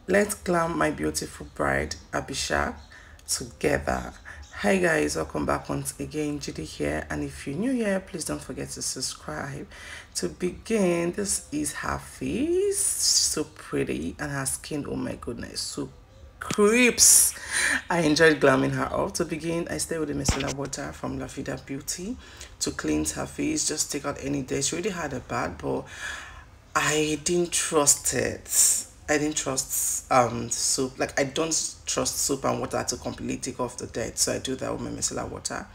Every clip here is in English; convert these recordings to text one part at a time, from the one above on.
Let's glam my beautiful bride Abishak together. Hi guys, welcome back once again. Judy here, and if you're new here, please don't forget to subscribe. To begin, this is her face, so pretty, and her skin, oh my goodness, so creeps. I enjoyed glamming her up. To begin, I stayed with the micellar water from La Vida Beauty to cleanse her face, just take out any dirt. She already had a bath, but I didn't trust it. I didn't trust soap. Like I don't trust soap and water to completely take off the dirt. So I do that with my micellar water.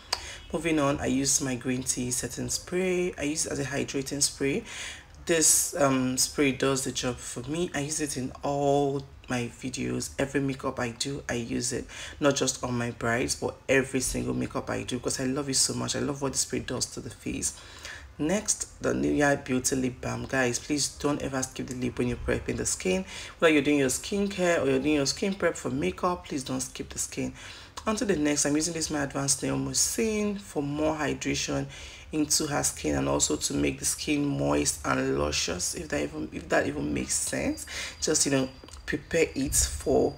Moving on, I use my green tea setting spray. I use it as a hydrating spray. This spray does the job for me. I use it in all my videos. Every makeup I do, I use it. Not just on my brides, but every single makeup I do, because I love it so much. I love what the spray does to the face. Next, the Nivea Beauty Lip Balm. Guys, please don't ever skip the lip when you're prepping the skin. Whether you're doing your skincare or you're doing your skin prep for makeup, please don't skip the skin. On to the next, I'm using this my advanced nail mucin for more hydration into her skin, and also to make the skin moist and luscious, if that even makes sense. Just prepare it for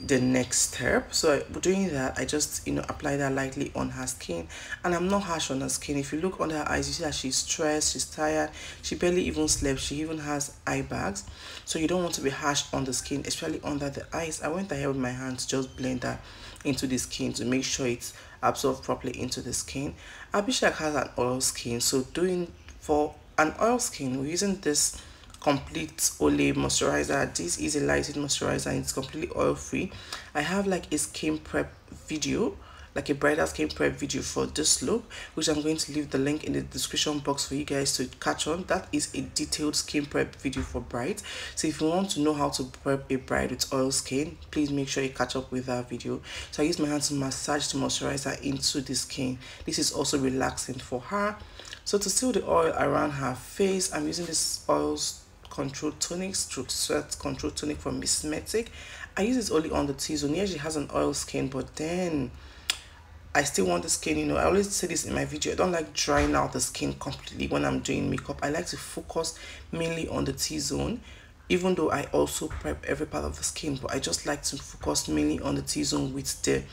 the next step. So doing that, I just apply that lightly on her skin, and I'm not harsh on her skin. If you look under her eyes, you see that she's stressed, she's tired, she barely even slept, she even has eye bags. So you don't want to be harsh on the skin, especially under the eyes. I went ahead with my hands, just blend that into the skin to make sure it's absorbed properly into the skin. Abhishek has an oil skin, so doing for an oil skin, we're using this complete Olay moisturizer. This is a lighted moisturizer and it's completely oil free. I have like a skin prep video, like a bridal skin prep video for this look, which I'm going to leave the link in the description box for you guys to catch on. That is a detailed skin prep video for brides. So if you want to know how to prep a bride with oil skin, please make sure you catch up with that video. So I use my hand to massage the moisturizer into the skin. This is also relaxing for her. So to seal the oil around her face, I'm using this oil control tonic stroke sweat control tonic from Miss Metic. I use it only on the T-zone. Yeah, she has an oil skin, but then I still want the skin, I always say this in my video, I don't like drying out the skin completely when I'm doing makeup. I like to focus mainly on the T-zone, even though I also prep every part of the skin, but I just like to focus mainly on the T-zone with the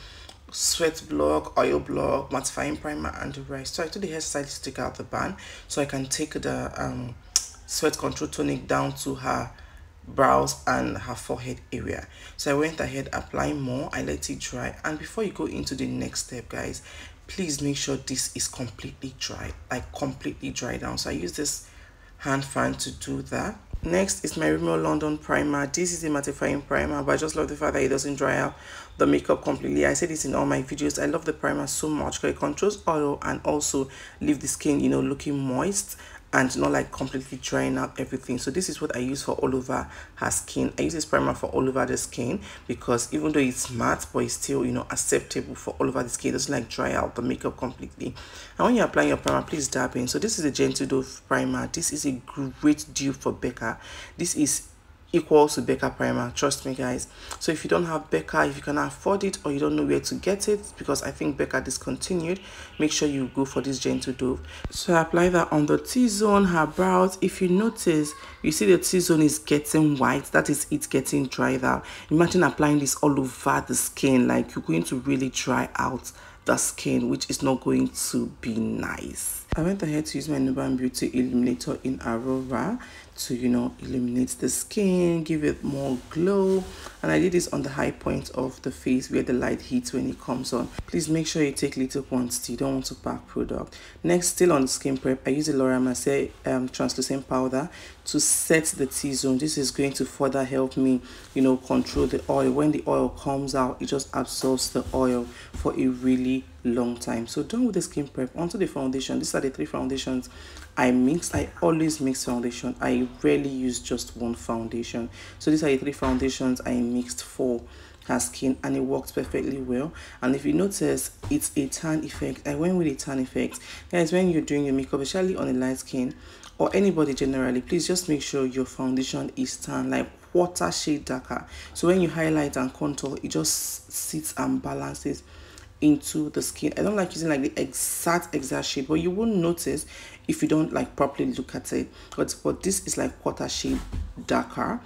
sweat block, oil block, mattifying primer, and the rest. So I took the hairstylist to take out the band so I can take the sweat control tonic down to her brows and her forehead area. So I went ahead applying more. I let it dry, and before you go into the next step, guys, please make sure this is completely dry, like completely dry down. So I use this hand fan to do that. Next is my Rimmel London primer. This is a mattifying primer, but I just love the fact that it doesn't dry out the makeup completely. I say this in all my videos. I love the primer so much because it controls oil and also leave the skin looking moist and not like completely drying out everything. So this is what I use for all over her skin. I use this primer for all over the skin because even though it's matte, but it's still acceptable for all over the skin. It doesn't like dry out the makeup completely. And when you're applying your primer, please dab in. So this is a Gentle Dove primer. This is a great dupe for Becca. This is equals to Becca primer, trust me guys. So if you don't have Becca, if you can afford it or you don't know where to get it, because I think Becca discontinued, make sure you go for this Gentle Dove. So I apply that on the T-zone, her brows. If you notice, you see the T-zone is getting white, that is it getting dried out. Imagine applying this all over the skin, like you're going to really dry out the skin, which is not going to be nice. I went ahead to use my Nuban Beauty Illuminator in Aurora to illuminate the skin, give it more glow, and I did this on the high point of the face where the light hits when it comes on. Please make sure you take little quantity, you don't want to pack product. Next, still on the skin prep, I use the Laura Mercier translucent powder to set the T-zone. This is going to further help me control the oil. When the oil comes out, it just absorbs the oil for a really long time. So done with the skin prep, onto the foundation. These are the 3 foundations I mixed. I always mix foundation. I rarely use just one foundation. So these are the 3 foundations I mixed for her skin, and it works perfectly well. And if you notice, it's a tan effect. I went with a tan effect. Guys, when you're doing your makeup, especially on a light skin or anybody generally, please just make sure your foundation is tan, like quarter shade darker. So when you highlight and contour, it just sits and balances into the skin. I don't like using like the exact shade, but you won't notice if you don't like properly look at it. But this is like quarter shade darker.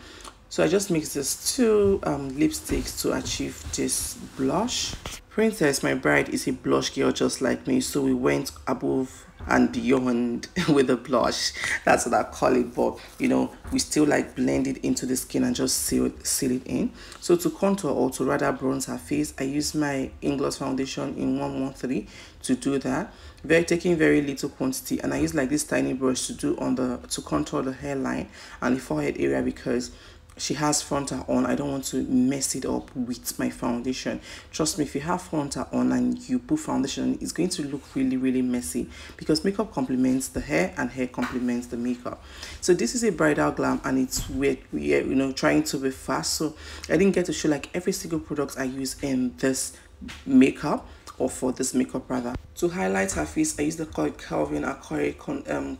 So I just mixed these two lipsticks to achieve this blush. Princess, my bride, is a blush girl just like me, so we went above and beyond with the blush. That's what I call it. But you know, we still like blend it into the skin and just seal it in. So to contour, or to rather bronze her face, I use my Ingloss foundation in 113 to do that. Taking very little quantity, and I use like this tiny brush to do on the to contour the hairline and the forehead area, because she has frontal on. I don't want to mess it up with my foundation. Trust me, if you have frontal on and you put foundation, it's going to look really messy, because makeup complements the hair and hair complements the makeup. So this is a bridal glam, and it's weird, you know, trying to be fast, so I didn't get to show like every single product I use in this makeup, or for this makeup rather. To highlight her face, I use the Calvin Aquari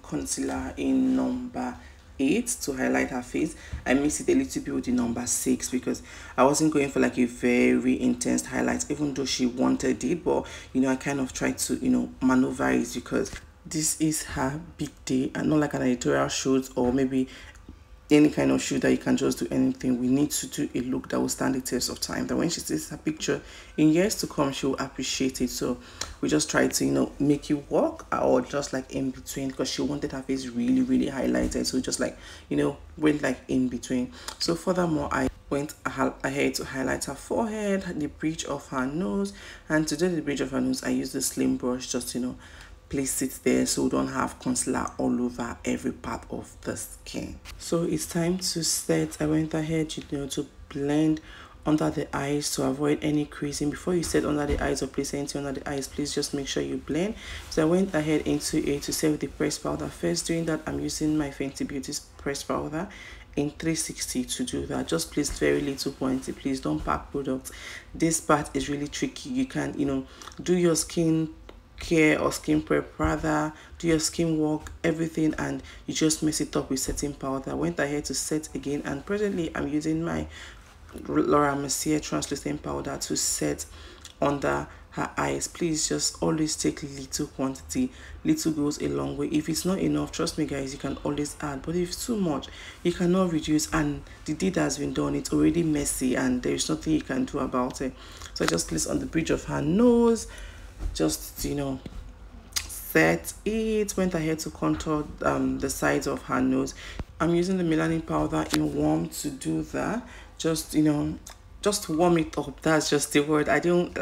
concealer in number 8 to highlight her face. I mixed it a little bit with the number 6 because I wasn't going for like a very intense highlight, even though she wanted it. But you know, I kind of tried to, you know, maneuver it, because this is her big day and not like an editorial shoot or maybe any kind of shoot that you can just do anything. We need to do a look that will stand the test of time, that when she sees her picture in years to come, she will appreciate it. So we just try to, you know, make it work, or just like in between, because she wanted her face really highlighted, so just like, you know, went like in between. So furthermore, I went ahead to highlight her forehead, the bridge of her nose, and to do the bridge of her nose, I used the slim brush just, you know, place it there so we don't have concealer all over every part of the skin. So it's time to set. I went ahead, you know, to blend under the eyes to avoid any creasing. Before you set under the eyes or place anything under the eyes, please just make sure you blend. So I went ahead into it to set with the pressed powder. First, doing that, I'm using my Fenty Beauty's pressed powder in 360 to do that. Just place very little quantity, please don't pack products. This part is really tricky. You can, you know, do your skin care or skin prep rather, do your skin work, everything, and you just mess it up with setting powder. I went ahead to set again, and presently I'm using my Laura Mercier translucent powder to set under her eyes. Please just always take little quantity. Little goes a long way. If it's not enough, trust me guys, you can always add, but if it's too much, you cannot reduce, and the deed has been done. It's already messy and there's nothing you can do about it. So I just place on the bridge of her nose, just, you know, set it. Went ahead to contour the sides of her nose. I'm using the melanin powder in warm to do that. Just, you know, just warm it up. That's just the word. I didn't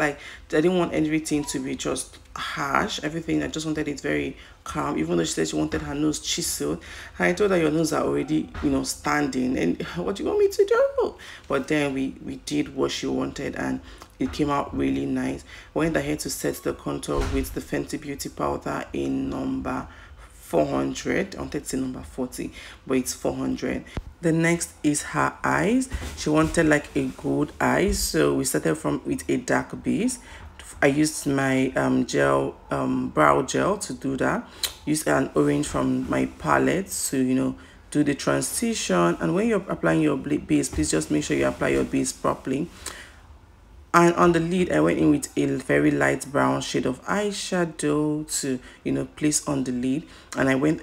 want everything to be just harsh, everything. I just wanted it very calm, even though she said she wanted her nose chiseled. I told her your nose are already, you know, standing, and what do you want me to do? But then we did what she wanted, and it came out really nice. Went ahead to set the contour with the Fenty Beauty powder in number 400. I wanted to say number 40, but it's 400. The next is her eyes. She wanted like a gold eyes, so we started with a dark base. I used my brow gel to do that. Used an orange from my palette to, you know, do the transition. And when you're applying your base, please just make sure you apply your base properly. And on the lid, I went in with a very light brown shade of eyeshadow to, you know, place on the lid. And I went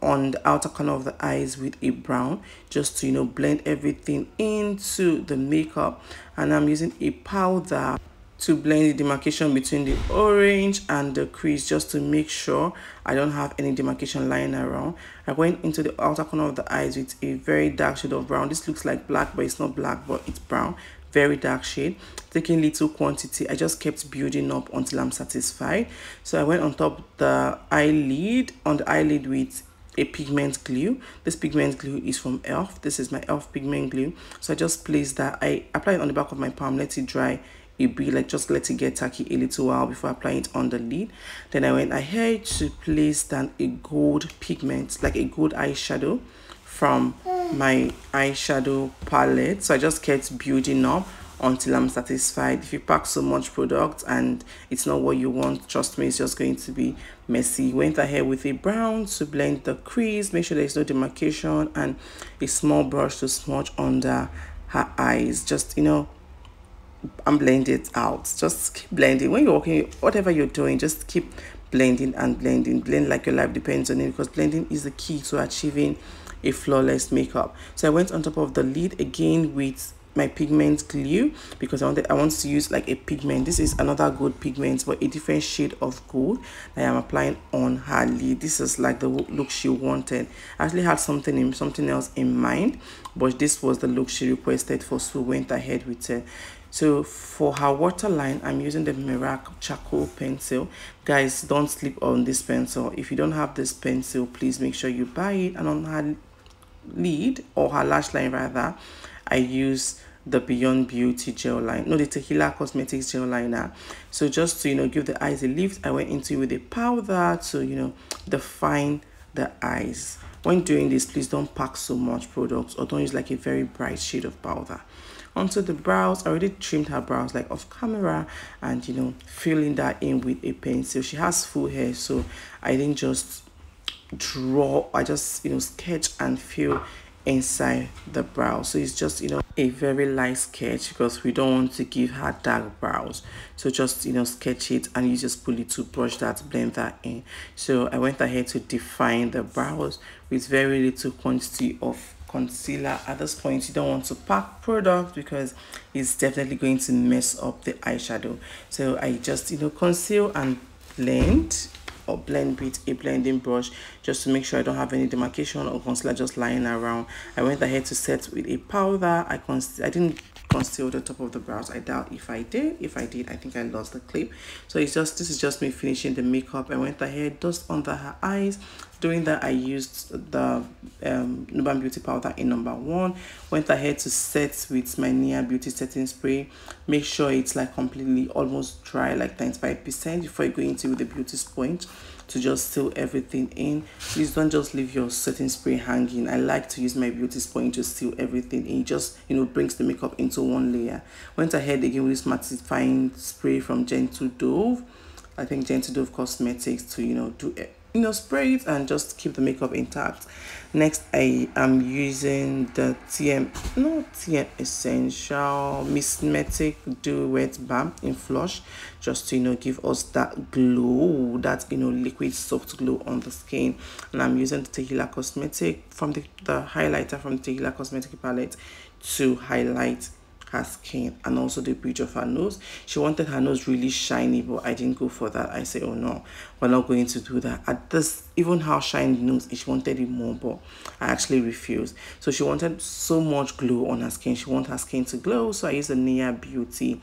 on the outer corner of the eyes with a brown, just to, you know, blend everything into the makeup. And I'm using a powder to blend the demarcation between the orange and the crease, just to make sure I don't have any demarcation lying around. I went into the outer corner of the eyes with a very dark shade of brown. This looks like black, but it's not black, but it's brown. Very dark shade. Taking little quantity, I just kept building up until I'm satisfied. So I went on top the eyelid, on the eyelid with a pigment glue. This pigment glue is from Elf. This is my Elf pigment glue. So I just placed that. I apply it on the back of my palm, let it dry a bit, like just let it get tacky a little while before applying it on the lid. Then I went ahead to place down a gold pigment, like a gold eyeshadow from my eyeshadow palette. So I just kept building up until I'm satisfied. If you pack so much product and it's not what you want, trust me, it's just going to be messy. Went ahead with a brown to blend the crease, make sure there's no demarcation, and a small brush to smudge under her eyes. Just, you know, and blend it out. Just keep blending. When you're working, whatever you're doing, just keep blending and blending. Blend like your life depends on it, because blending is the key to achieving a flawless makeup. So I went on top of the lid again with my pigment glue because I want to use like a pigment. This is another gold pigment, but a different shade of gold that I am applying on her lid. This is like the look she wanted. I actually had something else in mind, but this was the look she requested for, so went ahead with it. So for her waterline, I'm using the Mirac charcoal pencil. Guys, don't sleep on this pencil. If you don't have this pencil, please make sure you buy it. And on her lid, or her lash line rather, I use the Beyond Beauty gel line, no, the Tequila Cosmetics gel liner. So just to give the eyes a lift, I went into it with a powder to define the eyes. When doing this, please don't pack so much products, or don't use like a very bright shade of powder. Onto the brows, I already trimmed her brows like off camera, and filling that in with a pencil. She has full hair, so I didn't just draw, I just sketch and fill inside the brow. So it's just a very light sketch because we don't want to give her dark brows. So just sketch it and use just pull it to brush that, blend that in. So I went ahead to define the brows with very little quantity of concealer. At this point, you don't want to pack product because it's definitely going to mess up the eyeshadow. So I just conceal and blend, or blend with a blending brush, just to make sure I don't have any demarcation or concealer just lying around. I went ahead to set with a powder. I didn't conceal the top of the brows. I doubt if I did. If I did, I think I lost the clip. So this is just me finishing the makeup. I went ahead just under her eyes. Doing that, I used the Nuban Beauty powder in number 1. Went ahead to set with my Nia Beauty setting spray. Make sure it's like completely almost dry, like 95%, before you go into with the beauty sponge to just seal everything in. Please don't just leave your setting spray hanging. I like to use my beauty sponge to seal everything in. It just brings the makeup into one layer. Went ahead again with this mattifying spray from Gentle Dove. I think Gentle Dove Cosmetics to do it. Spray it and just keep the makeup intact. Next, I am using the TM Essential Mismetic Dew Wet Balm in Flush, just to give us that glow, that liquid soft glow on the skin. And I'm using the Tequila Cosmetic from the highlighter from the Tequila Cosmetic palette to highlight her skin, and also the bridge of her nose. She wanted her nose really shiny, but I didn't go for that. I said, oh no, we're not going to do that. At this, even how shiny nose, she wanted it more, but I actually refused. So she wanted so much glow on her skin. She wanted her skin to glow, so I used the Nia Beauty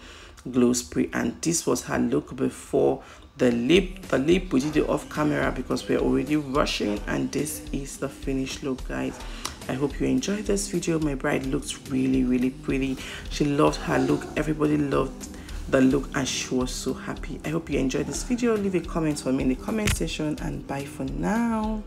glow spray, and this was her look before the lip. We did it off camera because we're already rushing, and this is the finished look, guys. I hope you enjoyed this video. My bride looks really pretty. She loved her look. Everybody loved the look, and she was so happy. I hope you enjoyed this video. Leave a comment for me in the comment section, and bye for now.